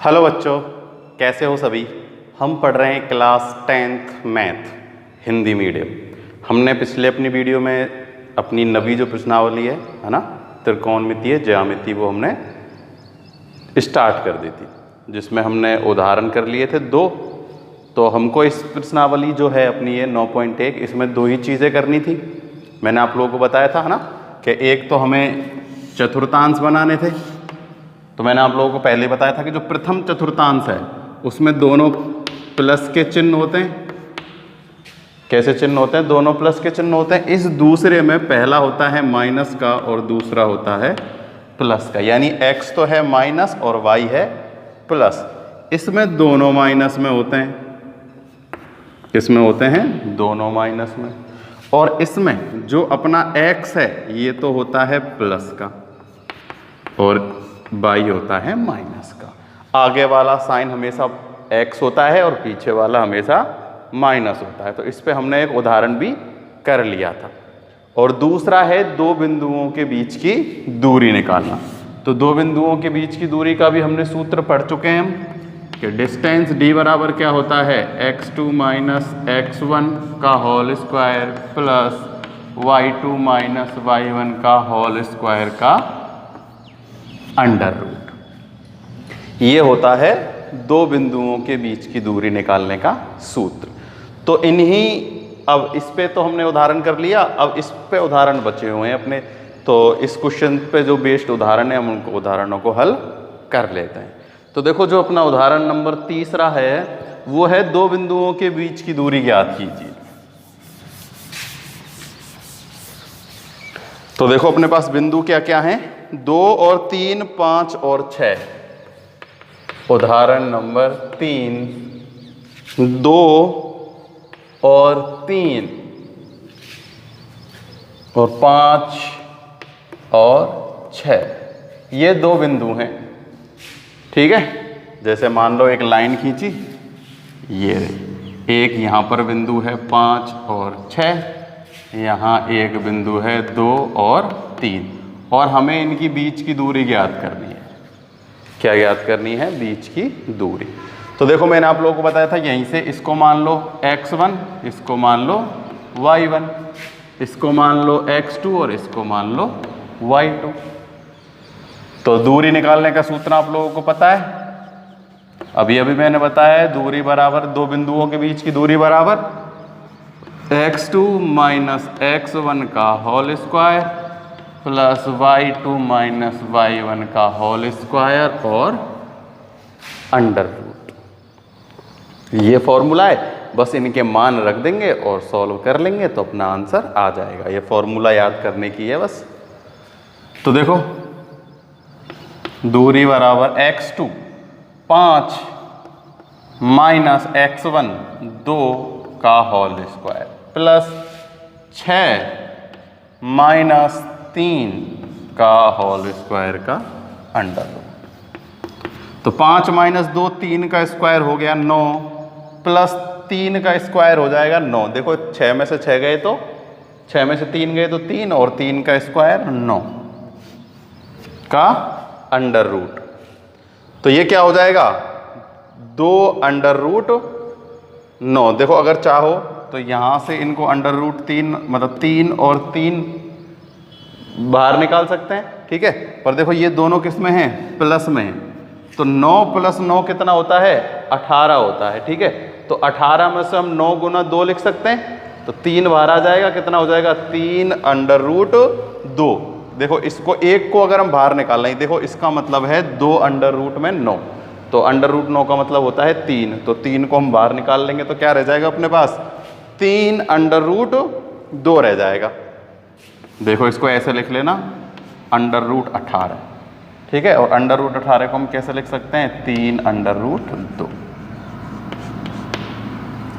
Hello बच्चों, कैसे हो सभी। हम पढ़ रहे हैं class 10th math Hindi medium. हमने पिछले अपनी वीडियो में अपनी नवी जो प्रश्नावली है ना, त्रिकोणमितीय ज्यामिति, वो हमने स्टार्ट कर दी थी, जिसमें हमने उदाहरण कर लिए थे 2। तो हमको इस प्रश्नावली जो है अपनी ये 9.1, इसमें 2 ही चीज़ें करनी थी। मैंने आप लोगों को बताया था ना कि एक तो हमें चतुर्थांश बनाने थे। तो मैंने आप लोगों को पहले बताया था कि जो प्रथम चतुर्थांश है उसमें दोनों प्लस के चिन्ह होते हैं। कैसे चिन्ह होते हैं? दोनों प्लस के चिन्ह होते हैं। इस दूसरे में पहला होता है माइनस का और दूसरा होता है प्लस का, यानी x तो है माइनस और y है प्लस। इसमें दोनों माइनस में होते हैं, इसमें होते हैं दोनों माइनस में। और इसमें जो अपना x है ये तो होता है प्लस का और y होता है माइनस का। आगे वाला साइन हमेशा x होता है और पीछे वाला हमेशा माइनस होता है। तो इस पे हमने एक उदाहरण भी कर लिया था। और दूसरा है 2 बिंदुओं के बीच की दूरी निकालना। तो 2 बिंदुओं के बीच की दूरी का भी हमने सूत्र पढ़ चुके हैं हम कि डिस्टेंस d बराबर क्या होता है, x2 माइनस x1 का whole square plus y2 minus y1 का होल स्क्वायर का अंडर रूट। ये होता है 2 बिंदुओं के बीच की दूरी निकालने का सूत्र। तो अब इस पे तो हमने उदाहरण कर लिया, अब इस पे उदाहरण बचे हुए हैं अपने। तो इस क्वेश्चन पे जो बेस्ड उदाहरण है हम उनको उदाहरणों को हल कर लेते हैं। तो देखो, जो अपना उदाहरण नंबर 3 है वो है 2 बिंदुओं के बीच की दूरी ज्ञात कीजिए। तो देखो अपने पास बिंदु क्या क्या हैं, 2 और 3, 5 और 6। उदाहरण नंबर 3, 2 और 3 और 5 और 6, ये 2 बिंदु हैं। ठीक है, जैसे मान लो एक लाइन खींची, ये एक यहाँ पर बिंदु है 5 और 6, यहाँ एक बिंदु है 2 और 3, और हमें इनकी बीच की दूरी ज्ञात करनी है। क्या ज्ञात करनी है? बीच की दूरी। तो देखो, मैंने आप लोगों को बताया था यहीं से इसको मान लो x1, इसको मान लो y1, इसको मान लो x2 और इसको मान लो y2। तो दूरी निकालने का सूत्र आप लोगों को पता है, अभी मैंने बताया है। दूरी बराबर 2 बिंदुओं के बीच की दूरी बराबर x2 माइनस x1 का whole square plus y2 minus y1 का होल स्क्वायर और अंडर रूट। ये फॉर्मूला है, बस इनके मान रख देंगे और सॉल्व कर लेंगे तो अपना आंसर आ जाएगा। ये फॉर्मूला याद करने की है बस। तो देखो, दूरी बराबर x2 5 माइनस x1 2 का होल स्क्वायर प्लस 6 माइनस 3 का होल स्क्वायर का अंडर रूट। तो 5 माइनस 2 3 का स्क्वायर हो गया 9, प्लस 3 का स्क्वायर हो जाएगा 9। देखो 6 में से 6 गए तो 6 में से 3 गए तो 3, और 3 का स्क्वायर 9 का अंडर रूट। तो ये क्या हो जाएगा? 2 अंडर रूट 9। देखो, अगर चाहो तो यहाँ से इनको अंडर रूट 3 मतलब 3 और 3 बाहर निकाल सकते हैं। ठीक है, पर देखो ये दोनों किस में हैं? प्लस में हैं। तो 9 प्लस 9 कितना होता है? 18 होता है। ठीक है, तो 18 में से हम 9 गुना 2 लिख सकते हैं, तो 3 बाहर आ जाएगा। कितना हो जाएगा? 3 अंडर रूट 2। देखो, इसको एक को अगर हम बाहर निकाल लें, देखो इसका मतलब है 2 अंडर रूट में 9, तो अंडर रूट 9 का मतलब होता है 3। तो 3 को हम बाहर निकाल लेंगे तो क्या रह जाएगा अपने पास? 3 अंडर रूट 2 रह जाएगा। देखो, इसको ऐसे लिख लेना, अंडर रूट 18। ठीक है, और अंडर रूट 18 को हम कैसे लिख सकते हैं? 3 अंडर रूट 2।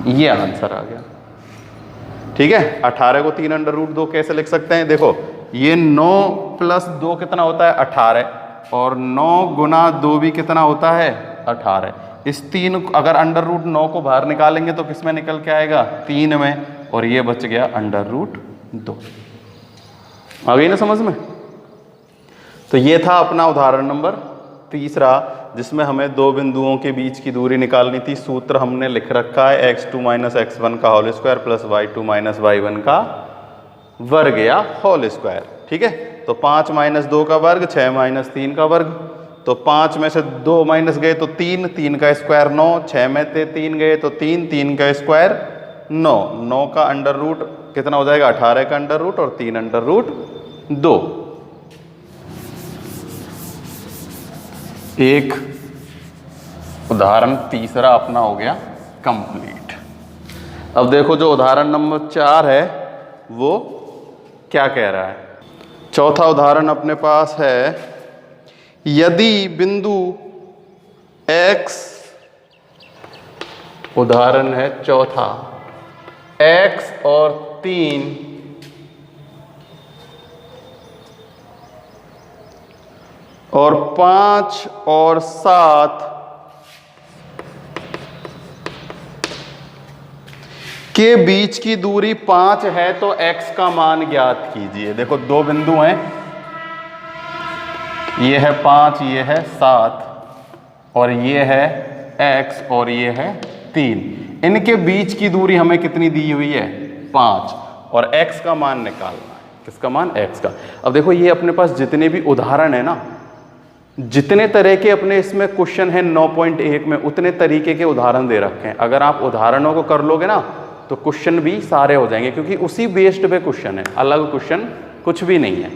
ये आंसर आ गया। ठीक है, 18 को 3 अंडर रूट 2 कैसे लिख सकते हैं? देखो, ये 9 प्लस 2 कितना होता है? 18, और 9 गुना 2 भी कितना होता है? 18। इस 3 अगर अंडर रूट 9 को बाहर निकालेंगे तो किस में निकल के आएगा? 3 में, और ये बच गया अंडर रूट 2। आ गई ना समझ में? तो ये था अपना उदाहरण नंबर 3। जिसमें हमें दो बिंदुओं के बीच की दूरी निकालनी थी। सूत्र हमने लिख रखा है x2 माइनस x1 का whole square plus y2 minus y1 का वर्ग या होल स्क्वायर। ठीक है, तो 5 माइनस 2 का वर्ग, 6 माइनस 3 का वर्ग। तो 5 में से 2 माइनस गए तो 3, 3 का स्क्वायर 9, 6 में से 3 गए तो 3, 3 का स्क्वायर 9, 9 का अंडर रूट कितना हो जाएगा 18 का अंडर रूट और 3 अंडर रूट 2। एक उदाहरण तीसरा अपना हो गया कंप्लीट। अब देखो जो उदाहरण नंबर 4 है वो क्या कह रहा है। चौथा उदाहरण अपने पास है, यदि बिंदु x, उदाहरण है चौथा, x और 3 और 5 और 7 के बीच की दूरी 5 है तो x का मान ज्ञात कीजिए। देखो दो बिंदु हैं, ये है 5, ये है 7 और ये है x और ये है 3। इनके बीच की दूरी हमें कितनी दी हुई है 5 और x का मान निकालना है। किसका मान? x का। अब देखो ये अपने पास जितने भी उदाहरण है ना, जितने तरह के अपने इसमें क्वेश्चन है 9.1 में, उतने तरीके के उदाहरण दे रखे हैं। अगर आप उदाहरणों को कर लोगे ना तो क्वेश्चन भी सारे हो जाएंगे, क्योंकि उसी बेस्ड पे क्वेश्चन है, अलग क्वेश्चन कुछ भी नहीं है।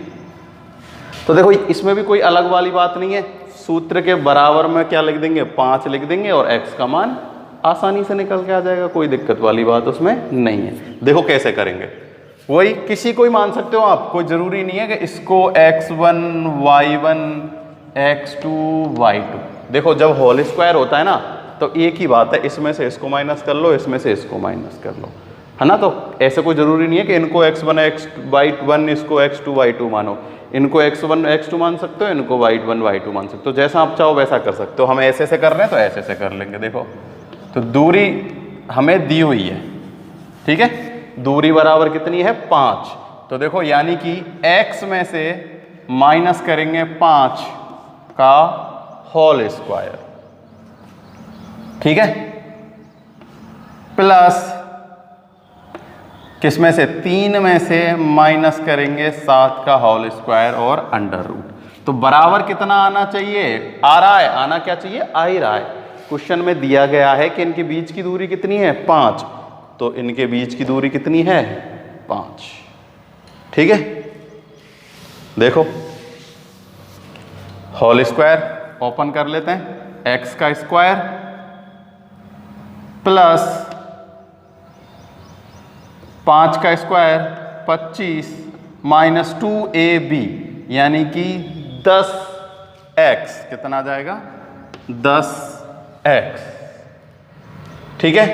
तो देखो इसमें भी कोई अलग वाली बात नहीं है। सूत्र के बराबर में क्या लिख देंगे 5 लिख देंगे और x का मान आसानी से निकल के आ जाएगा, कोई दिक्कत वाली बात उसमें नहीं है। देखो कैसे करेंगे, वही किसी को ही मान सकते हो आप, कोई जरूरी नहीं है कि इसको x1 y1 x2 y2। देखो जब होल स्क्वायर होता है ना तो एक ही बात है, इसमें से इसको माइनस कर लो, इसमें से इसको माइनस कर लो, है ना। तो ऐसे कोई जरूरी नहीं है कि इनको x1 y1 इसको x2 y2 मानो। इनको x1 x2 मान सकते हो, इनको y1 y2 मान सकते हो, जैसा आप चाहो वैसा कर सकते हो। हम ऐसे से कर रहे हैं तो ऐसे से कर लेंगे। देखो तो दूरी हमें दी हुई है, ठीक है, दूरी बराबर कितनी है 5। तो देखो यानी कि x में से माइनस करेंगे 5 का होल स्क्वायर, ठीक है, प्लस किसमें से 3 में से माइनस करेंगे 7 का होल स्क्वायर और अंडर रूट। तो बराबर कितना आना चाहिए? आ रहा है, आना क्या चाहिए? आ ही रहा है। क्वेश्चन में दिया गया है कि इनके बीच की दूरी कितनी है 5, तो इनके बीच की दूरी कितनी है 5, ठीक है। देखो होल स्क्वायर ओपन कर लेते हैं, x का स्क्वायर प्लस 5 का स्क्वायर 25 माइनस 2ab यानी कि 10x, कितना आ जाएगा 10x, ठीक है।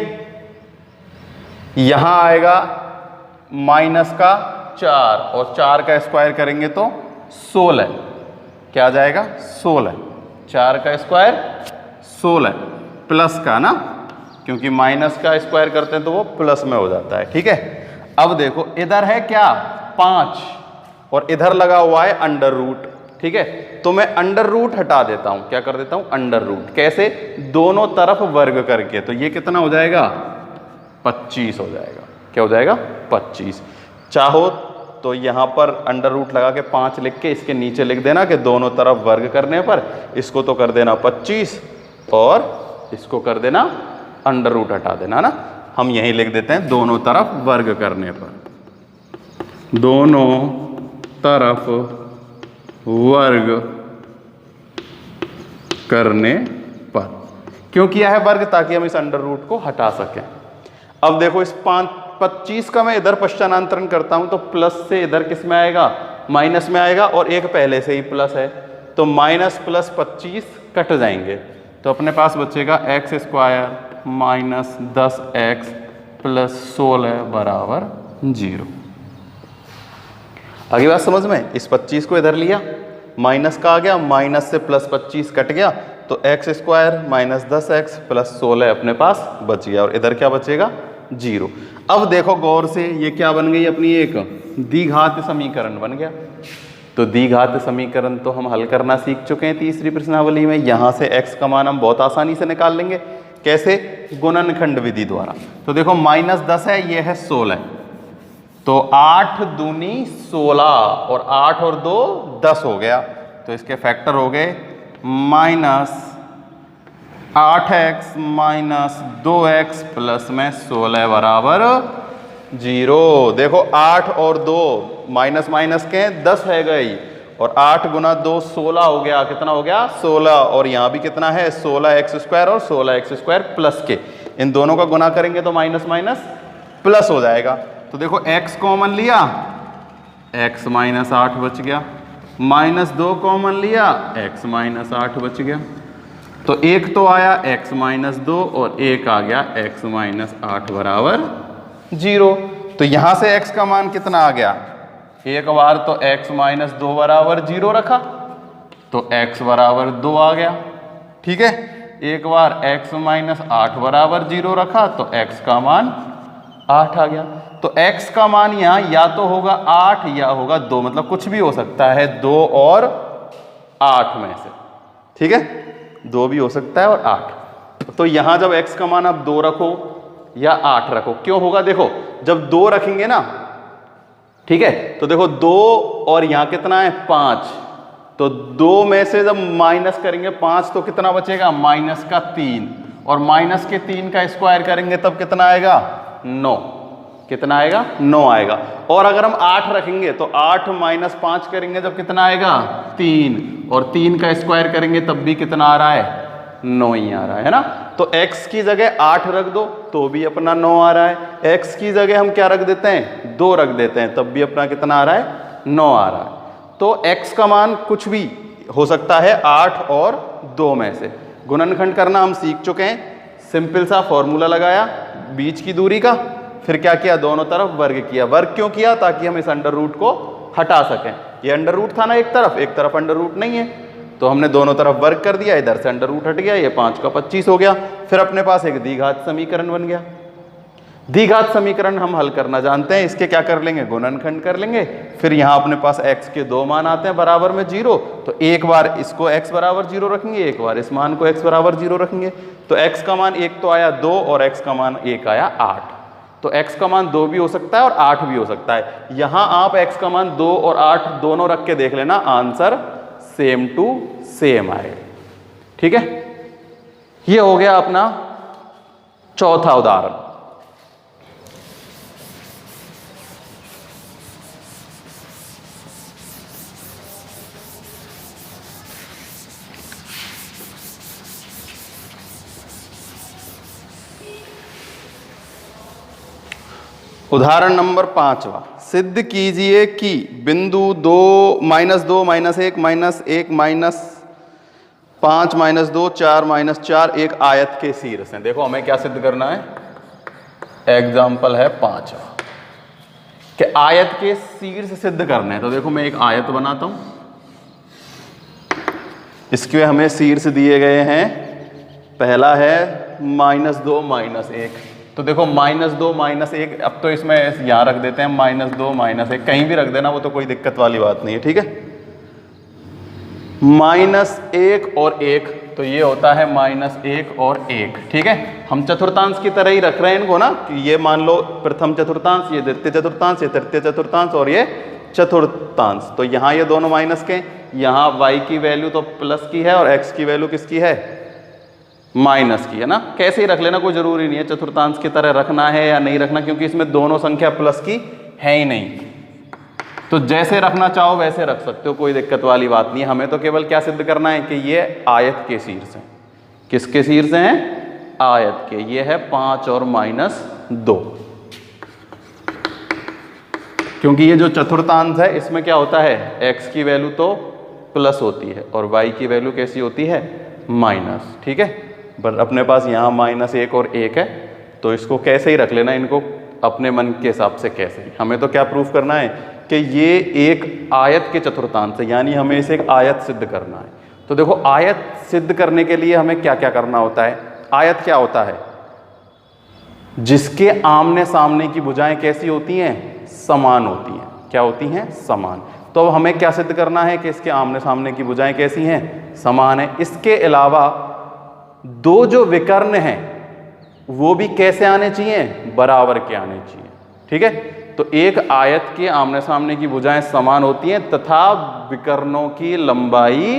यहां आएगा माइनस का 4 और 4 का स्क्वायर करेंगे तो 16, क्या आ जाएगा 16, 4 का स्क्वायर 16 प्लस का ना, क्योंकि माइनस का स्क्वायर करते हैं तो वो प्लस में हो जाता है, ठीक है। अब देखो इधर है क्या 5 और इधर लगा हुआ है अंडर रूट, ठीक है। तो मैं अंडर रूट हटा देता हूं, क्या कर देता हूं अंडर रूट, कैसे? दोनों तरफ वर्ग करके। तो ये कितना हो जाएगा 25 हो जाएगा, क्या हो जाएगा 25। चाहो तो यहां पर अंडर रूट लगा के 5 लिख के इसके नीचे लिख देना कि दोनों तरफ वर्ग करने पर इसको तो कर देना 25 और इसको कर देना अंडर रूट हटा देना ना। हम यही लिख देते हैं दोनों तरफ वर्ग करने पर, दोनों तरफ वर्ग करने पर। क्यों किया है वर्ग? ताकि हम इस अंडर रूट को हटा सकें। अब देखो इस 25 का मैं इधर पश्चान्तरण करता हूं तो प्लस से इधर किस में आएगा माइनस में आएगा, और एक पहले से ही प्लस है तो माइनस प्लस 25 कट जाएंगे। तो अपने पास बचेगा x square minus 10x plus 16 बराबर 0। आगे बात समझ में? इस 25 को इधर लिया, माइनस का आ गया, माइनस से प्लस 25 कट गया तो x square minus 10x plus 16 अपने पास बच गया, और इधर क्या बचेगा 0। अब देखो गौर से, ये क्या बन गई अपनी एक द्विघात समीकरण बन गया, तो द्विघात समीकरण तो हम हल करना सीख चुके हैं तीसरी प्रश्नावली में। यहाँ से x का मान हम बहुत आसानी से निकाल लेंगे। कैसे? गुणनखंड विधि द्वारा। तो देखो -10 है, ये है 16, तो 8 दूनी 16 और 8 और 2 10 हो गया, तो इसके फैक्टर हो गए -8x माइनस 2x प्लस में 16 बराबर 0। देखो 8 और 2 माइनस माइनस के 10 है गई, और 8 गुना 2 16 हो गया। कितना हो गया? 16। और यहाँ भी कितना है? 16x² और 16x² प्लस के, इन दोनों का गुना करेंगे तो माइनस माइनस प्लस हो जाएगा। तो देखो x कॉमन लिया, x माइनस 8 बच गया, -2 कॉमन लिया, x माइनस 8 बच गया। तो एक तो आया x माइनस 2 और एक आ गया x माइनस 8 बराबर 0। तो यहां से x का मान कितना आ गया? एक बार तो x माइनस 2 बराबर 0 रखा तो x बराबर 2 आ गया, ठीक है। एक बार x माइनस 8 बराबर 0 रखा तो x का मान 8 आ गया। तो x का मान यहाँ या तो होगा 8 या होगा 2, मतलब कुछ भी हो सकता है 2 और 8 में से, ठीक है। 2 भी हो सकता है और 8। तो यहां जब x का मान आप 2 रखो या 8 रखो, क्यों होगा? देखो जब 2 रखेंगे ना, ठीक है, तो देखो 2 और यहां कितना है? 5, तो 2 में से जब माइनस करेंगे 5 तो कितना बचेगा? -3, और माइनस के 3 का स्क्वायर करेंगे तब कितना आएगा? 9। कितना आएगा? 9 आएगा। और अगर हम 8 रखेंगे तो 8 माइनस 5 करेंगे जब कितना आएगा? 3, और 3 का स्क्वायर करेंगे तब भी कितना आ रहा है? 9 ही आ रहा है ना। तो x की जगह 8 रख दो तो भी अपना 9 आ रहा है, x की जगह हम क्या रख देते हैं? 2 रख देते हैं, तब भी अपना कितना आ रहा है? 9 आ रहा है। तो x का मान कुछ भी हो सकता है 8 और 2 में से। गुणनखंड करना हम सीख चुके हैं, सिंपल सा फॉर्मूला लगाया बीच की दूरी का, फिर क्या किया? दोनों तरफ वर्ग किया। वर्ग क्यों किया? ताकि हम इस अंडर रूट को हटा सकें। ये अंडर रूट था ना, एक तरफ अंडर रूट नहीं है, तो हमने दोनों तरफ वर्ग कर दिया, इधर से अंडर रूट हट गया, ये 5 का 25 हो गया। फिर अपने पास एक द्विघात समीकरण बन गया। द्विघात समीकरण हम हल करना जानते हैं, इसके क्या कर लेंगे? गुणनखंड कर लेंगे। फिर यहाँ अपने पास x के 2 मान आते हैं बराबर में 0, तो एक बार इसको x बराबर 0 रखेंगे, एक बार इस मान को x बराबर 0 रखेंगे। तो x का मान एक तो आया 2 और x का मान एक आया 8। तो x का मान 2 भी हो सकता है और 8 भी हो सकता है। यहां आप x का मान 2 और 8 दोनों रख के देख लेना, आंसर सेम टू सेम आएगा, ठीक है। ये हो गया अपना चौथा उदाहरण। उदाहरण नंबर 5, सिद्ध कीजिए कि बिंदु 2 -2 -1 -1 -5 -2 4 -4 एक आयत के शीर्ष हैं। देखो हमें क्या सिद्ध करना है? एग्जाम्पल है 5 कि आयत के शीर्ष सिद्ध करने हैं। तो देखो मैं एक आयत बनाता हूं, इसके हमें शीर्ष दिए गए हैं। पहला है -2 -1, तो देखो -2 -1, अब तो इसमें यहां रख देते हैं -2 -1, कहीं भी रख देना, वो तो कोई दिक्कत वाली बात नहीं है, ठीक है। -1 और 1, तो ये होता है -1 और 1, ठीक है। हम चतुर्थांश की तरह ही रख रहे हैं इनको ना, कि ये मान लो प्रथम चतुर्थांश, ये द्वितीय चतुर्थांश, ये तृतीय चतुर्थांश और ये चतुर्थांश। तो यहाँ ये दोनों माइनस के, यहाँ y की वैल्यू तो प्लस की है और x की वैल्यू किसकी है? माइनस की है ना। कैसे ही रख लेना, कोई जरूरी नहीं है चतुर्थांश की तरह रखना है या नहीं रखना, क्योंकि इसमें दोनों संख्या प्लस की है ही नहीं। तो जैसे रखना चाहो वैसे रख सकते हो, कोई दिक्कत वाली बात नहीं है। हमें तो केवल क्या सिद्ध करना है कि ये आयत के शीर्ष हैं। किसके शीर्ष हैं? आयत के। ये है 5 और -2, क्योंकि ये जो चतुर्थांश है इसमें क्या होता है? x की वैल्यू तो प्लस होती है और y की वैल्यू कैसी होती है? माइनस, ठीक है। पर अपने पास यहाँ -1 और 1 है, तो इसको कैसे ही रख लेना, इनको अपने मन के हिसाब से कैसे ही। हमें तो क्या प्रूफ करना है कि ये एक आयत के चतुर्थांश है, यानी हमें इसे एक आयत सिद्ध करना है। तो देखो आयत सिद्ध करने के लिए हमें क्या क्या करना होता है? आयत क्या होता है? जिसके आमने सामने की भुजाएं कैसी होती हैं? समान होती हैं। क्या होती हैं? समान। तो अब हमें क्या सिद्ध करना है कि इसके आमने सामने की भुजाएं कैसी हैं, समान है। इसके अलावा दो जो विकर्ण हैं वो भी कैसे आने चाहिए, बराबर के आने चाहिए। ठीक है, तो एक आयत के आमने सामने की भुजाएं समान होती हैं तथा विकर्णों की लंबाई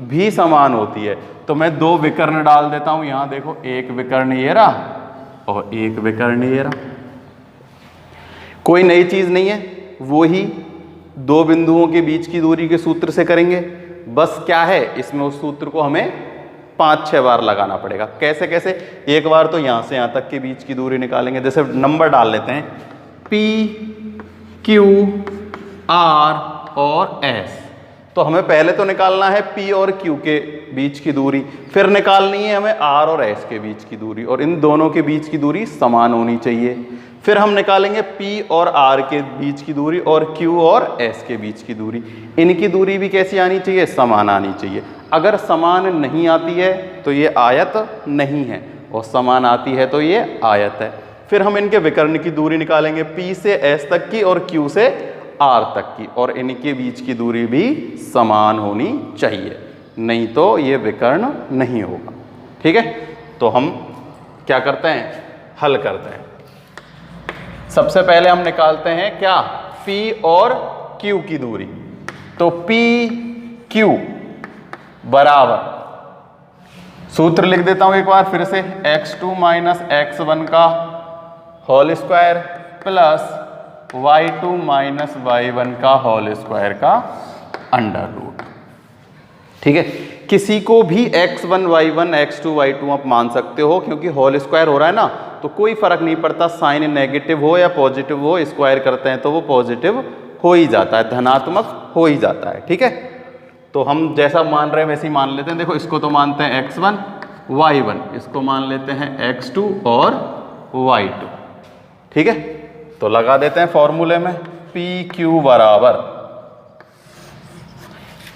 भी समान होती है। तो मैं दो विकर्ण डाल देता हूं यहां, देखो एक विकर्ण ये रहा और एक विकर्ण ये रहा। कोई नई चीज नहीं है, वो ही दो बिंदुओं के बीच की दूरी के सूत्र से करेंगे। बस क्या है, इसमें उस सूत्र को हमें 5-6 बार लगाना पड़ेगा। कैसे कैसे, एक बार तो यहां से यहां तक के बीच की दूरी निकालेंगे। जैसे नंबर डाल लेते हैं P, Q, R और S। तो हमें पहले तो निकालना है P और Q के बीच की दूरी, फिर निकालनी है हमें R और S के बीच की दूरी, और इन दोनों के बीच की दूरी समान होनी चाहिए। फिर हम निकालेंगे P और R के बीच की दूरी और Q और S के बीच की दूरी। इनकी दूरी भी कैसी आनी चाहिए, समान आनी चाहिए। अगर समान नहीं आती है तो ये आयत नहीं है, और समान आती है तो ये आयत है। फिर हम इनके विकर्ण की दूरी निकालेंगे, P से S तक की और Q से R तक की, और इनके बीच की दूरी भी समान होनी चाहिए, नहीं तो ये विकर्ण नहीं होगा। ठीक है, तो हम क्या करते हैं, हल करते हैं। सबसे पहले हम निकालते हैं क्या, P और Q की दूरी। तो P Q बराबर, सूत्र लिख देता हूं एक बार फिर से, x2 माइनस x1 का whole square plus y2 minus y1 का होल स्क्वायर का अंडर रूट। ठीक है, किसी को भी x1 y1 x2 y2 आप मान सकते हो, क्योंकि होल स्क्वायर हो रहा है ना, तो कोई फर्क नहीं पड़ता साइन नेगेटिव हो या पॉजिटिव हो, स्क्वायर करते हैं तो वो पॉजिटिव हो ही जाता है, धनात्मक हो ही जाता है। ठीक है, तो हम जैसा मान रहे हैं वैसे ही मान लेते हैं। देखो इसको तो मानते हैं x1 y1, इसको मान लेते हैं x2 और y2। ठीक है, तो लगा देते हैं फॉर्मूले में, PQ बराबर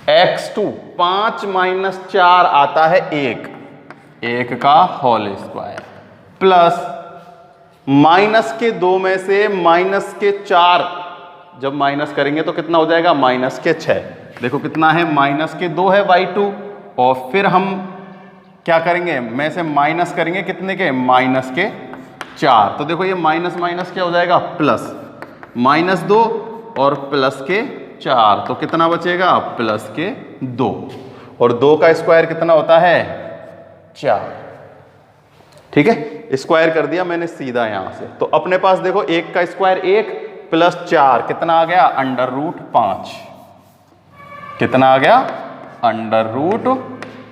x2 5 माइनस 4 आता है 1 का होल स्क्वायर, प्लस माइनस के 2 में से माइनस के 4 जब माइनस करेंगे तो कितना हो जाएगा, माइनस के 6। देखो कितना है, माइनस के 2 है y2, और फिर हम क्या करेंगे, में से माइनस करेंगे कितने के, माइनस के 4। तो देखो ये माइनस माइनस क्या हो जाएगा, प्लस, -2 और प्लस के 4, तो कितना बचेगा, प्लस के 2, और 2 का स्क्वायर कितना होता है, 4। ठीक है, स्क्वायर कर दिया मैंने सीधा यहां से। तो अपने पास देखो 1 का स्क्वायर 1 प्लस 4 कितना आ गया, अंडर रूट 5। कितना आ गया, अंडर रूट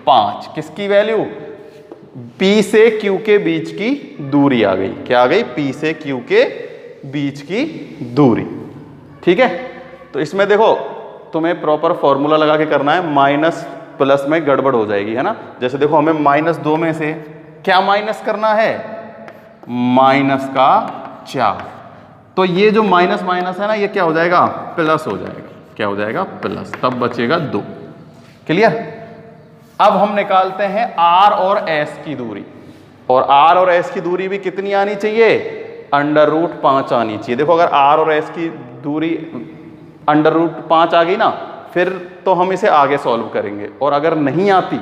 5। किसकी वैल्यू, P से Q के बीच की दूरी आ गई। क्या आ गई, P से Q के बीच की दूरी। ठीक है, तो इसमें देखो तुम्हें प्रॉपर फॉर्मूला लगा के करना है, माइनस प्लस में गड़बड़ हो जाएगी, है ना। जैसे देखो हमें -2 में से क्या माइनस करना है, माइनस का 4। तो ये जो माइनस माइनस है ना, ये क्या हो जाएगा, प्लस हो जाएगा। क्या हो जाएगा, प्लस, तब बचेगा 2। क्लियर। अब हम निकालते हैं R और S की दूरी, और R और S की दूरी भी कितनी आनी चाहिए, अंडर रूट 5 आनी चाहिए। देखो अगर R और S की दूरी अंडर रूट 5 आ गई ना, फिर तो हम इसे आगे सॉल्व करेंगे, और अगर नहीं आती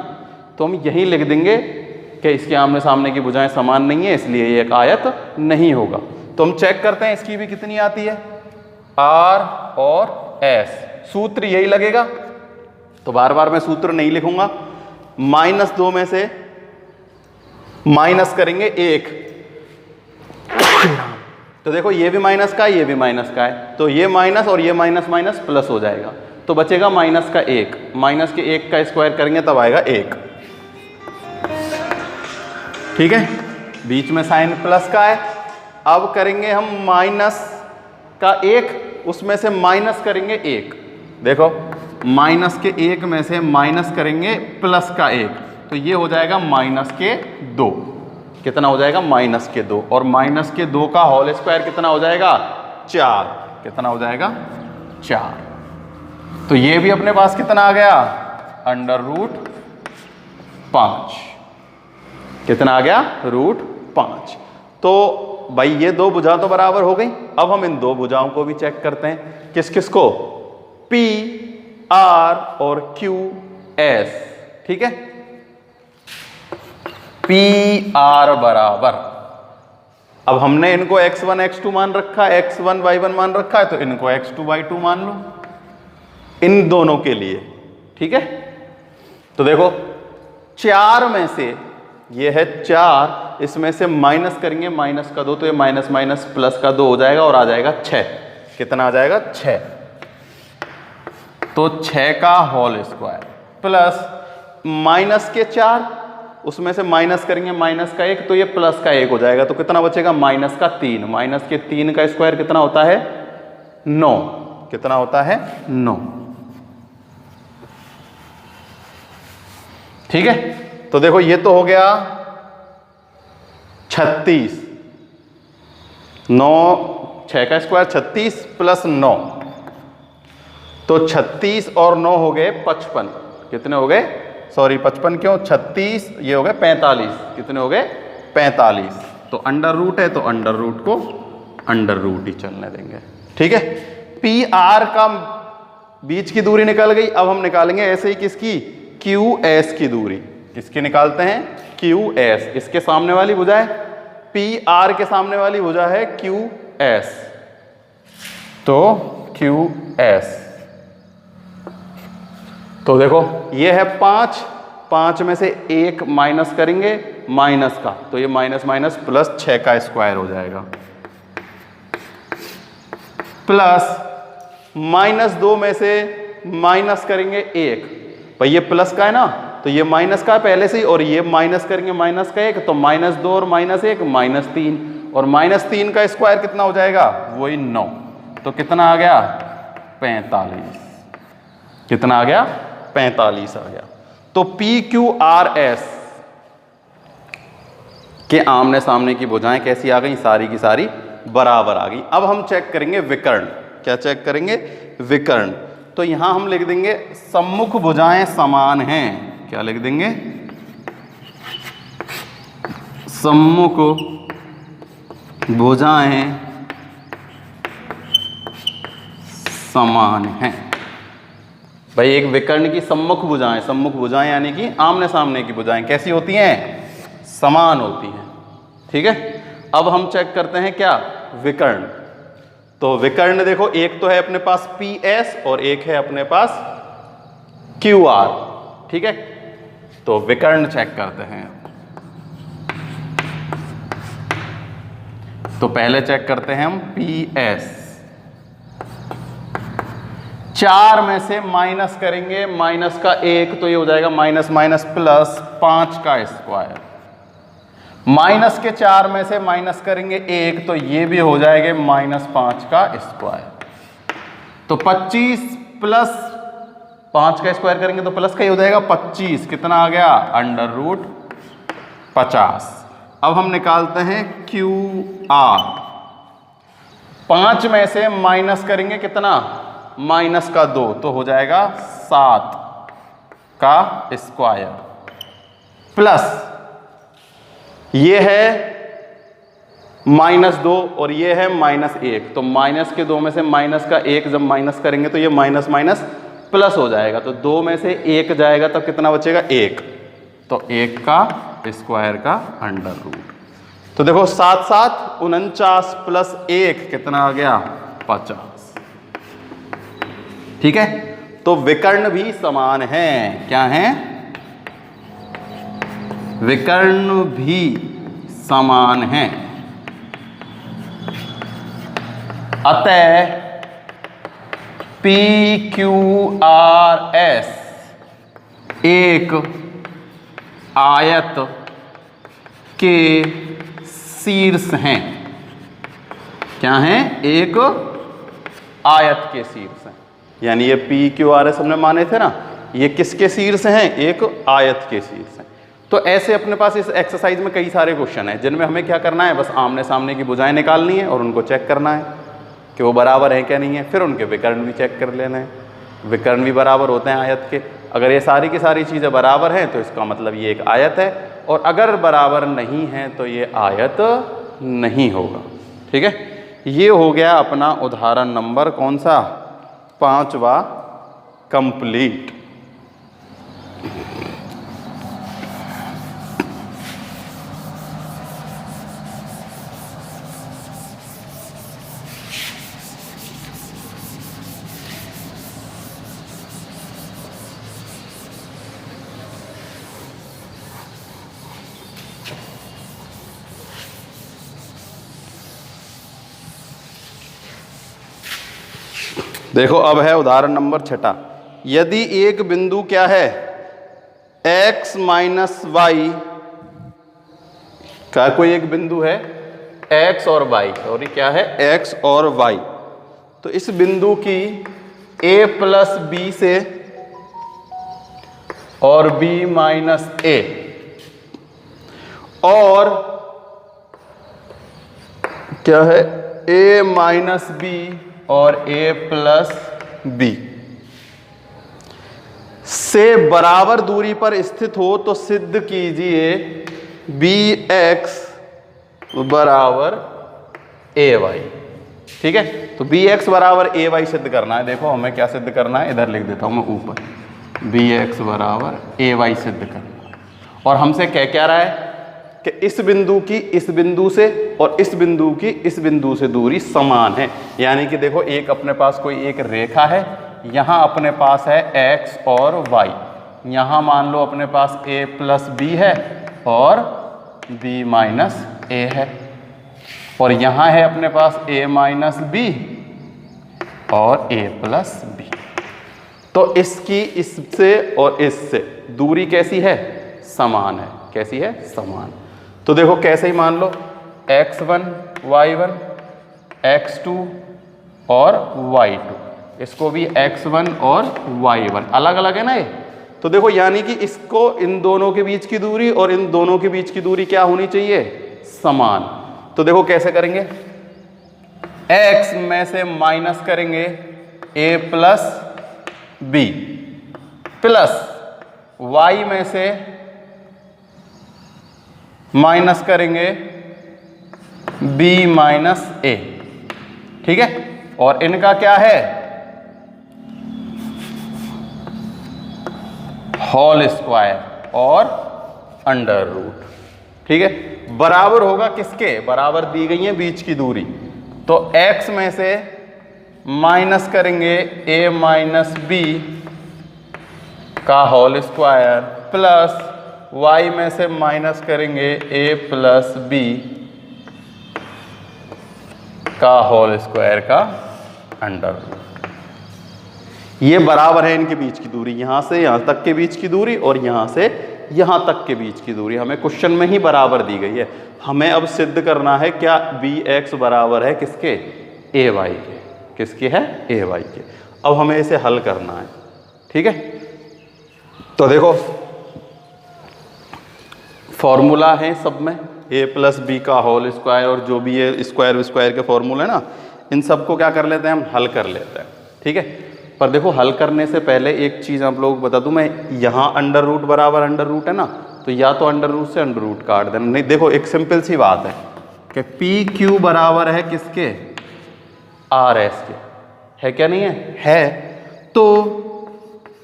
तो हम यही लिख देंगे कि इसके आमने सामने की भुजाएं समान नहीं है, इसलिए ये एक आयत नहीं होगा। तो हम चेक करते हैं इसकी भी कितनी आती है, R और S, सूत्र यही लगेगा। तो बार बार मैं सूत्र नहीं लिखूंगा, -2 में से माइनस करेंगे 1, तो देखो ये भी माइनस का है, ये भी माइनस का है, तो ये माइनस और ये माइनस माइनस प्लस हो जाएगा, तो बचेगा -1। माइनस के 1 का स्क्वायर करेंगे तब आएगा 1। ठीक है, बीच में साइन प्लस का है। अब करेंगे हम माइनस का 1, उसमें से माइनस करेंगे 1। देखो माइनस के 1 में से माइनस करेंगे प्लस का 1, तो ये हो जाएगा -2। कितना हो जाएगा, -2, और -2 का होल स्क्वायर कितना हो जाएगा, 4। कितना हो जाएगा, 4। तो ये भी अपने पास कितना आ गया, अंडर रूट 5। कितना आ गया, √5। तो भाई ये दो भुजा तो बराबर हो गई। अब हम इन दो भुजाओं को भी चेक करते हैं। किस किस को, P R और Q S, ठीक है। P R बराबर, अब हमने इनको x1 x2 मान रखा है, x1 y1 मान रखा है, तो इनको x2 y2 मान लो इन दोनों के लिए, ठीक है। तो देखो 4 में से ये है 4, इसमें से माइनस करेंगे माइनस का 2, तो ये माइनस माइनस प्लस का 2 हो जाएगा और आ जाएगा 6। कितना आ जाएगा? 6। तो 6 का होल स्क्वायर प्लस माइनस के 4, उसमें से माइनस करेंगे माइनस का 1, तो ये प्लस का 1 हो जाएगा। तो कितना बचेगा? माइनस का 3। माइनस के 3 का स्क्वायर कितना होता है? 9। कितना होता है? 9। ठीक है। तो देखो ये तो हो गया 36, 9, 6 का स्क्वायर 36 प्लस 9, तो 36 और 9 हो गए 55। कितने हो गए? सॉरी 55 क्यों, 36, ये हो गए 45। कितने हो गए? 45। तो अंडर रूट है तो अंडर रूट को अंडर रूट ही चलने देंगे, ठीक है। पी आर का बीच की दूरी निकल गई। अब हम निकालेंगे ऐसे ही किसकी? क्यू एस की दूरी। किसकी निकालते हैं? Q S. इसके सामने वाली भुजा है पी आर, के सामने वाली भुजा है क्यू एस, तो क्यू एस। तो देखो ये है 5, 5 में से 1 माइनस करेंगे माइनस का, तो ये माइनस माइनस प्लस 6 का स्क्वायर हो जाएगा, प्लस माइनस 2 में से माइनस करेंगे 1, भाई ये प्लस का है ना, तो ये माइनस का है पहले से ही, और ये माइनस करेंगे माइनस का 1, तो माइनस 2 और माइनस 1 माइनस 3, और माइनस 3 का स्क्वायर कितना हो जाएगा? वही 9। तो कितना आ गया? 45। कितना आ गया? 45 आ गया। तो पी क्यू आर एस के आमने सामने की भुजाएं कैसी आ गई? सारी की सारी बराबर आ गई। अब हम चेक करेंगे विकर्ण। क्या चेक करेंगे? विकर्ण। तो यहां हम लिख देंगे सम्मुख भुजाएं समान हैं। क्या लिख देंगे? सम्मुख भुजाएं समान हैं। भाई एक विकर्ण की सम्मुख भुजाएं यानी कि आमने सामने की भुजाएं कैसी होती हैं? समान होती हैं, ठीक है। अब हम चेक करते हैं क्या? विकर्ण। तो विकर्ण देखो, एक तो है अपने पास पी एस और एक है अपने पास क्यू आर, ठीक है। तो विकर्ण चेक करते हैं। तो पहले चेक करते हैं हम पी एस। 4 में से माइनस करेंगे माइनस का 1, तो ये हो जाएगा माइनस माइनस प्लस 5 का स्क्वायर। माइनस के 4 में से माइनस करेंगे 1, तो ये भी हो जाएगा माइनस 5 का स्क्वायर। तो 25 प्लस 5 का स्क्वायर करेंगे तो प्लस का ही हो जाएगा 25। कितना आ गया? Under root 50। अब हम निकालते हैं क्यू आर। 5 में से माइनस करेंगे कितना? माइनस का 2, तो हो जाएगा 7 का स्क्वायर, प्लस ये है -2 और ये है -1, तो माइनस के 2 में से माइनस का 1 जब माइनस करेंगे तो ये माइनस माइनस प्लस हो जाएगा, तो 2 में से 1 जाएगा तो कितना बचेगा? 1, तो 1 का स्क्वायर का अंडर रूट। तो देखो 7 7 49 प्लस 1 कितना आ गया? 50, ठीक है। तो विकर्ण भी समान हैं। क्या हैं? विकर्ण भी समान हैं। अतः पी क्यू आर एस एक आयत के शीर्ष हैं। क्या हैं? एक आयत के शीर्ष हैं। यानी ये पी क्यू आर एस हमने माने थे ना, ये किसके शीर्ष हैं? एक आयत के शीर्ष हैं। तो ऐसे अपने पास इस एक्सरसाइज में कई सारे क्वेश्चन हैं जिनमें हमें क्या करना है? बस आमने सामने की भुजाएं निकालनी है और उनको चेक करना है कि वो बराबर है क्या नहीं है। फिर उनके विकर्ण भी चेक कर लेना है, विकर्ण भी बराबर होते हैं आयत के। अगर ये सारी की सारी चीज़ें बराबर हैं तो इसका मतलब ये एक आयत है, और अगर बराबर नहीं है तो ये आयत नहीं होगा, ठीक है। ये हो गया अपना उदाहरण नंबर कौन सा? 5वां कंप्लीट। देखो अब है उदाहरण नंबर 6। यदि एक बिंदु क्या है x माइनस वाई का कोई एक बिंदु है x और y, सॉरी क्या है x और y, तो इस बिंदु की a प्लस बी से और b माइनस a और क्या है a माइनस बी और a प्लस बी से बराबर दूरी पर स्थित हो तो सिद्ध कीजिए bx बराबर ay। ठीक है, तो bx बराबर ay सिद्ध करना है। देखो हमें क्या सिद्ध करना है, इधर लिख देता हूं मैं ऊपर, bx बराबर ay सिद्ध करना। और हमसे कह क्या रहा है कि इस बिंदु की इस बिंदु से और इस बिंदु की इस बिंदु से दूरी समान है। यानी कि देखो एक अपने पास कोई एक रेखा है, यहाँ अपने पास है x और y, यहाँ मान लो अपने पास a प्लस बी है और b माइनस a है, और यहाँ है अपने पास a माइनस बी और a प्लस बी। तो इसकी इससे और इससे दूरी कैसी है, समान है। कैसी है, समान। तो देखो कैसे ही मान लो x1 y1 x2 और y2, इसको भी x1 और y1 अलग अलग है ना ये। तो देखो यानी कि इसको इन दोनों के बीच की दूरी और इन दोनों के बीच की दूरी क्या होनी चाहिए, समान। तो देखो कैसे करेंगे, x में से माइनस करेंगे a plus B plus y में से माइनस करेंगे b माइनस a। ठीक है, और इनका क्या है, होल स्क्वायर और अंडर रूट। ठीक है, बराबर होगा किसके, बराबर दी गई है बीच की दूरी, तो x में से माइनस करेंगे a माइनस बी का होल स्क्वायर प्लस y में से माइनस करेंगे a प्लस बी का होल स्क्वायर का अंडर रूट। ये बराबर है इनके बीच की दूरी, यहां से यहां तक के बीच की दूरी और यहां से यहां तक के बीच की दूरी हमें क्वेश्चन में ही बराबर दी गई है। हमें अब सिद्ध करना है क्या, bx बराबर है किसके, ay के। किसके है, ay के। अब हमें इसे हल करना है। ठीक है, तो देखो फॉर्मूला है सब में, a प्लस बी का होल स्क्वायर और जो भी ये स्क्वायर स्क्वायर के फॉर्मूले हैं ना, इन सबको क्या कर लेते हैं हम, हल कर लेते हैं। ठीक है, पर देखो हल करने से पहले एक चीज़ आप लोगों को बता दूं मैं, यहाँ अंडर रूट बराबर अंडर रूट है ना, तो या तो अंडर रूट से अंडर रूट काट देना। नहीं देखो एक सिंपल सी बात है कि पी क्यू बराबर है किसके, आर एस के, है क्या नहीं है, तो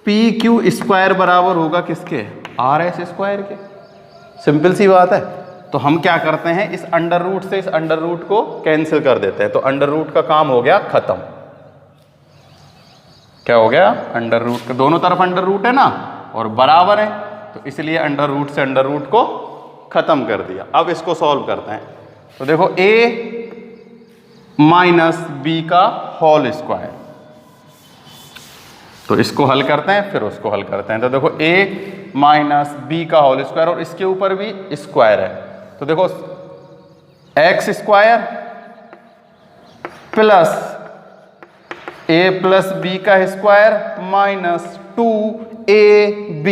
पी क्यू स्क्वायर बराबर होगा किसके, आर एस स्क्वायर के। सिंपल सी बात है। तो हम क्या करते हैं, इस अंडर रूट से इस अंडर रूट को कैंसिल कर देते हैं, तो अंडर रूट का काम हो गया खत्म। क्या हो गया, अंडर रूट का दोनों तरफ अंडर रूट है ना और बराबर है, तो इसलिए अंडर रूट से अंडर रूट को खत्म कर दिया। अब इसको सॉल्व करते हैं, तो देखो a माइनस बी का होल स्क्वायर, तो इसको हल करते हैं फिर उसको हल करते हैं। तो देखो a माइनस बी का होल स्क्वायर और इसके ऊपर भी स्क्वायर है, तो देखो x square plus a plus b का स्क्वायर माइनस 2ab।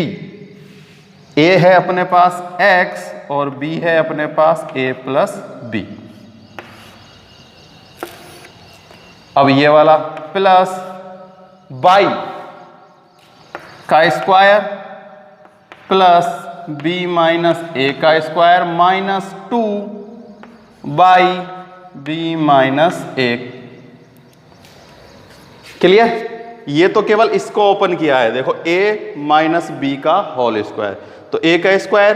a है अपने पास x और b है अपने पास a प्लस बी। अब ये वाला प्लस y का square plus b minus a का square minus 2 by b minus 1। Clear. ये तो केवल इसको ओपन किया है, देखो a माइनस बी का होल स्क्वायर, तो a का स्क्वायर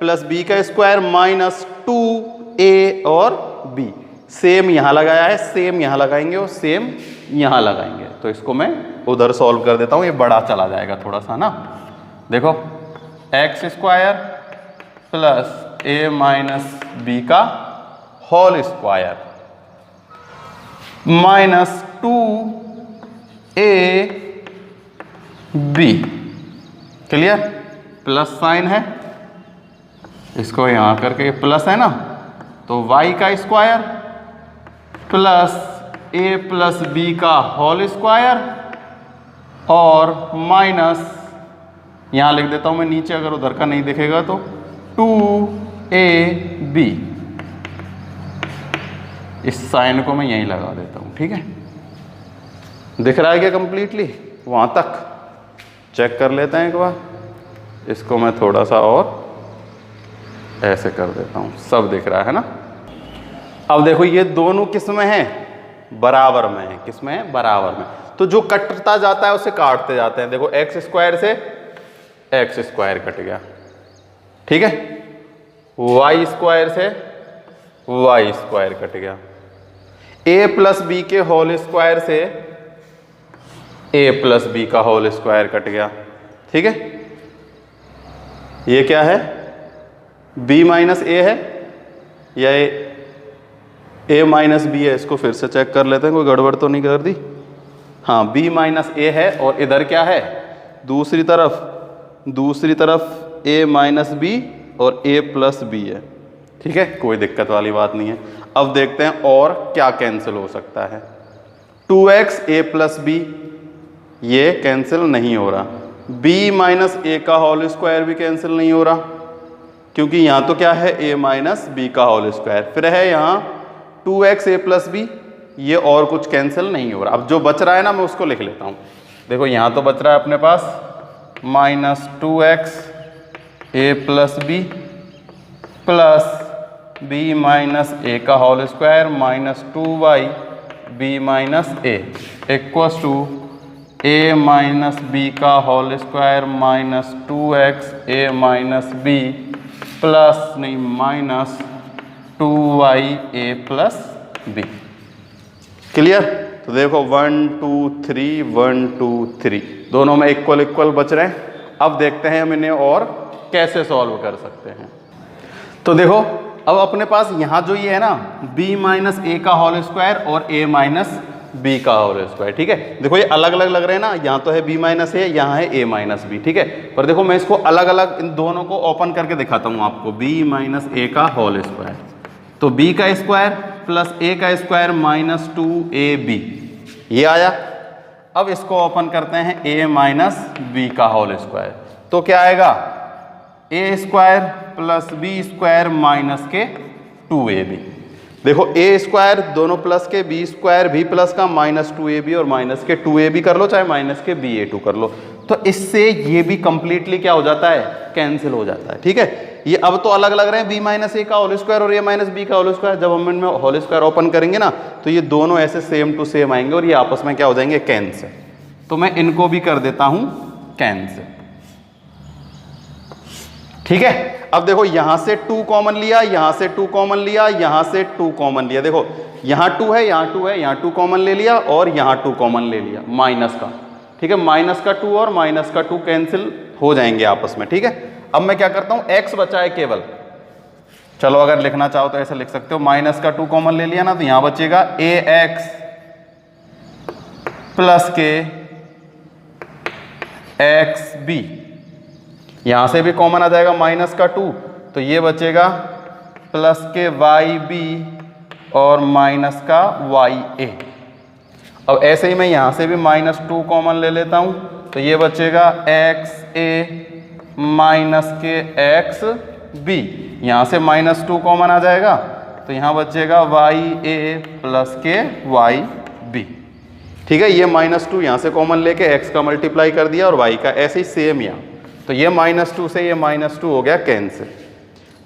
प्लस b का स्क्वायर माइनस 2a और b, सेम यहां लगाया है, सेम यहां लगाएंगे और सेम यहां लगाएंगे। तो इसको मैं उधर सॉल्व कर देता हूं, ये बड़ा चला जाएगा थोड़ा सा ना। देखो x square plus a minus B का whole square minus 2ab, clear. Plus sign है, इसको यहां करके प्लस है ना, तो y का square plus a plus b का होल स्क्वायर और माइनस, यहां लिख देता हूं मैं नीचे, अगर उधर का नहीं दिखेगा तो 2ab, इस साइन को मैं यहीं लगा देता हूं, ठीक है। दिख रहा है क्या कंप्लीटली वहां तक? चेक कर लेते हैं एक बार, इसको मैं थोड़ा सा और ऐसे कर देता हूं, सब दिख रहा है ना। अब देखो ये दोनों किस में है? बराबर में है। किस में है? बराबर में। तो जो कटता जाता है उसे काटते जाते हैं। देखो एक्स स्क्वायर से एक्स स्क्वायर कट गया, ठीक है। वाई स्क्वायर से वाई स्क्वायर कट गया, ए प्लस बी के होल स्क्वायर से ए प्लस बी का होल स्क्वायर कट गया, ठीक है। ये क्या है? b माइनस ए है या ए माइनस बी है? इसको फिर से चेक कर लेते हैं, कोई गड़बड़ तो नहीं कर दी। हाँ, b माइनस ए है और इधर क्या है? दूसरी तरफ a माइनस बी और a प्लस बी है, ठीक है। कोई दिक्कत वाली बात नहीं है। अब देखते हैं और क्या कैंसिल हो सकता है। 2x a प्लस बी, ये कैंसिल नहीं हो रहा। b माइनस ए का होल स्क्वायर भी कैंसिल नहीं हो रहा, क्योंकि यहाँ तो क्या है? a माइनस बी का होल स्क्वायर। फिर है यहाँ 2x a प्लस बी, ये और कुछ कैंसिल नहीं हो रहा। अब जो बच रहा है ना, मैं उसको लिख लेता हूँ। देखो यहाँ तो बच रहा है अपने पास minus 2x a plus B plus b minus ए का whole square minus 2y b minus A equals to a minus B का whole square minus 2x a minus B plus नहीं minus 2y a plus B. Clear? तो देखो 1 2 3 1 2 3 दोनों में equal equal बच रहे हैं। अब देखते हैं हम इन्हें और कैसे सॉल्व कर सकते हैं। तो देखो अब अपने पास यहाँ जो ये है ना, b माइनस ए का होल स्क्वायर और a माइनस बी का होल स्क्वायर, ठीक है। देखो ये अलग अलग लग रहे हैं ना, यहाँ तो है b माइनस ए, यहाँ है a माइनस बी, ठीक है। पर देखो मैं इसको अलग अलग इन दोनों को ओपन करके दिखाता हूँ आपको। b माइनस ए का होल स्क्वायर, तो b का स्क्वायर प्लस a का स्क्वायर माइनस 2ab, ये आया। अब इसको ओपन करते हैं a माइनस बी का होल स्क्वायर, तो क्या आएगा? a square plus b square minus के 2ab। देखो a स्क्वायर दोनों प्लस के, b स्क्वायर भी प्लस का, माइनस 2ab और माइनस के 2ab कर लो, चाहे माइनस के ba2 कर लो। तो इससे ये भी कंप्लीटली क्या हो जाता है? कैंसिल हो जाता है, ठीक है। ये अब तो अलग लग रहे हैं, b माइनस ए का होल स्क्वायर और a माइनस बी का होल स्क्वायर। जब हम इनमें होल स्क्वायर ओपन करेंगे ना, तो ये दोनों ऐसे सेम टू सेम आएंगे और ये आपस में क्या हो जाएंगे? कैंसिल। तो मैं इनको भी कर देता हूं कैंसिल, ठीक है। अब देखो यहां से 2 कॉमन लिया, यहां से 2 कॉमन लिया, यहां से 2 कॉमन लिया। देखो यहां 2 है, यहां 2 है, यहां 2 कॉमन ले लिया और यहां 2 कॉमन ले लिया माइनस का, ठीक है। माइनस का 2 और माइनस का 2 कैंसिल हो जाएंगे आपस में, ठीक है। अब मैं क्या करता हूं, x बचा है केवल। चलो अगर लिखना चाहो तो ऐसे लिख सकते हो, माइनस का 2 कॉमन ले लिया ना, तो यहां बचेगा ax प्लस के xb, यहां से भी कॉमन आ जाएगा माइनस का 2, तो ये बचेगा प्लस के yb और माइनस का ya। अब ऐसे ही मैं यहां से भी माइनस 2 कॉमन ले लेता हूं, तो ये बचेगा xa माइनस के xb, यहां से माइनस 2 कॉमन आ जाएगा, तो यहां बचेगा ya प्लस के yb, ठीक है। ये माइनस 2 यहां से कॉमन लेके x का मल्टीप्लाई कर दिया और y का, ऐसे ही सेम यहाँ। तो ये माइनस 2 से ये माइनस 2 हो गया कैंसिल।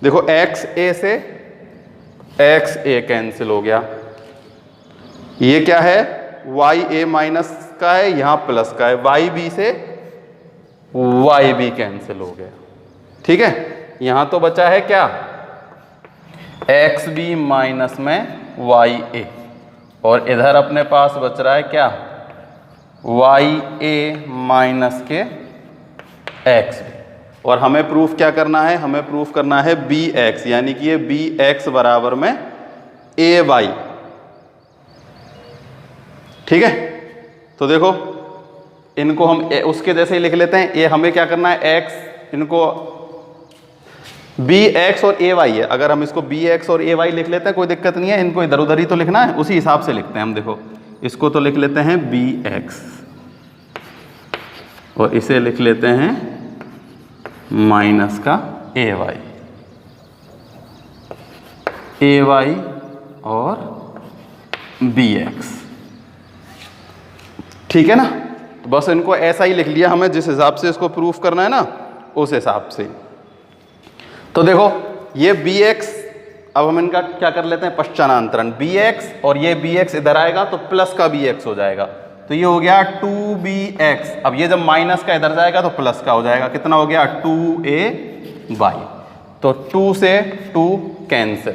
देखो xa से xa कैंसिल हो गया। ये क्या है? ya माइनस का है, यहाँ प्लस का है, वाई बी से वाई बी कैंसिल हो गया। ठीक है, यहाँ तो बचा है क्या, एक्स बी माइनस में वाई ए, और इधर अपने पास बच रहा है क्या, वाई ए माइनस के एक्स बी। और हमें प्रूफ क्या करना है, हमें प्रूफ करना है बी एक्स, यानी कि ये बी एक्स बराबर में ए वाई। ठीक है, तो देखो इनको हम उसके जैसे ही लिख लेते हैं। ये हमें क्या करना है, एक्स, इनको बी एक्स और ए वाई है, अगर हम इसको बी एक्स और ए वाई लिख लेते हैं कोई दिक्कत नहीं है, इनको इधर उधर ही तो लिखना है, उसी हिसाब से लिखते हैं हम। देखो इसको तो लिख लेते हैं बी एक्स और इसे लिख लेते हैं माइनस का ए वाई और बी एक्स। ठीक है ना, तो बस इनको ऐसा ही लिख लिया हमें, जिस हिसाब से इसको प्रूफ करना है ना उस हिसाब से। तो देखो ये बी एक्स, अब हम इनका क्या कर लेते हैं, पश्चानांतरण, बी एक्स और ये बी एक्स इधर आएगा तो प्लस का बी एक्स हो जाएगा, तो ये हो गया 2bx। अब ये जब माइनस का इधर जाएगा तो प्लस का हो जाएगा, कितना हो गया 2ay। तो 2 से 2 कैंसिल,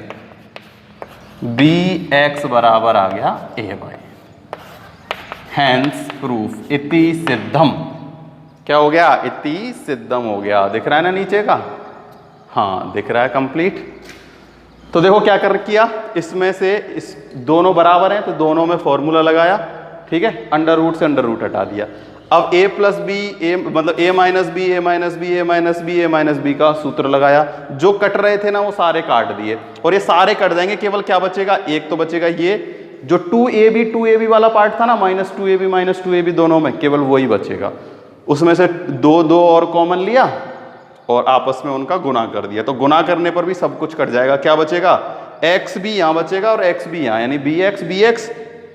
bx बराबर आ गया ay। हैंस प्रूफ इति सिद्धम, क्या हो गया, इति सिद्धम हो गया। दिख रहा है ना नीचे का, हाँ दिख रहा है कंप्लीट। तो देखो क्या कर किया, इसमें से इस दोनों बराबर हैं तो दोनों में फॉर्मूला लगाया। ठीक है, अंडर रूट से अंडर रूट हटा दिया। अब a प्लस बी, ए मतलब a minus b, a minus b, a minus b, a minus B का सूत्र लगाया। जो कट रहे थे ना वो सारे काट दिए, और ये सारे कट जाएंगे, केवल क्या बचेगा, एक तो बचेगा ये जो 2ab वाला पार्ट था ना, माइनस 2ab दोनों में, केवल वही बचेगा। उसमें से दो दो और कॉमन लिया और आपस में उनका गुना कर दिया, तो गुना करने पर भी सब कुछ कट जाएगा। क्या बचेगा, एक्स भी यहाँ बचेगा और एक्स भी यहाँ, यानी बी एक्स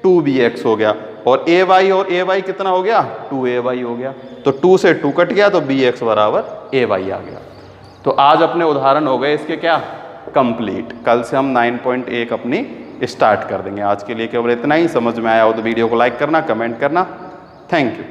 2bx हो गया, और ए वाई कितना हो गया, 2ay हो गया। तो 2 से 2 कट गया तो bx बराबर ay आ गया। तो आज अपने उदाहरण हो गए इसके क्या, कंप्लीट। कल से हम 9.1 अपनी स्टार्ट कर देंगे। आज के लिए केवल इतना ही। समझ में आया हो तो वीडियो को लाइक करना, कमेंट करना। Thank you.